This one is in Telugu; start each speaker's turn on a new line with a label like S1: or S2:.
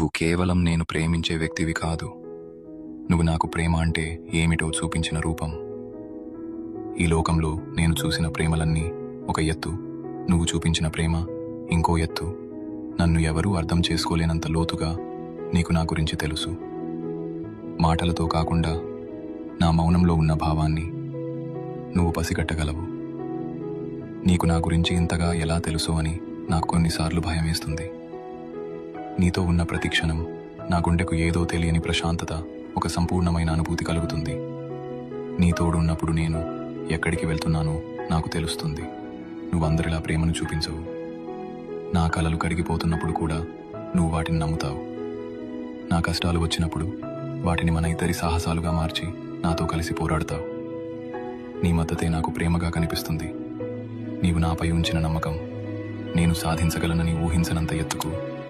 S1: నువ్వు కేవలం నేను ప్రేమించే వ్యక్తివి కాదు. నువ్వు నాకు ప్రేమ అంటే ఏమిటో చూపించిన రూపం. ఈ లోకంలో నేను చూసిన ప్రేమలన్నీ ఒక ఎత్తు, నువ్వు చూపించిన ప్రేమ ఇంకో ఎత్తు. నన్ను ఎవరూ అర్థం చేసుకోలేనంత లోతుగా నీకు నా గురించి తెలుసు. మాటలతో కాకుండా నా మౌనంలో ఉన్న భావాన్ని నువ్వు పసిగట్టగలవు. నీకు నా గురించి ఇంతగా ఎలా తెలుసు అని నాకు కొన్నిసార్లు భయం వేస్తుంది. నీతో ఉన్న ప్రతి క్షణం నా గుండెకు ఏదో తెలియని ప్రశాంతత, ఒక సంపూర్ణమైన అనుభూతి కలుగుతుంది. నీ తోడున్నప్పుడు నేను ఎక్కడికి వెళ్తున్నానో నాకు తెలుస్తుంది. నువ్వందరిలా ప్రేమను చూపించవు. నా కలలు కరిగిపోతున్నప్పుడు కూడా నువ్వు వాటిని నమ్ముతావు. నా కష్టాలు వచ్చినప్పుడు వాటిని మన ఇద్దరి సాహసాలుగా మార్చి నాతో కలిసి పోరాడతావు. నీ మద్దతే నాకు ప్రేమగా కనిపిస్తుంది. నీవు నాపై ఉంచిన నమ్మకం నేను సాధించగలనని ఊహించనంత ఎత్తుకు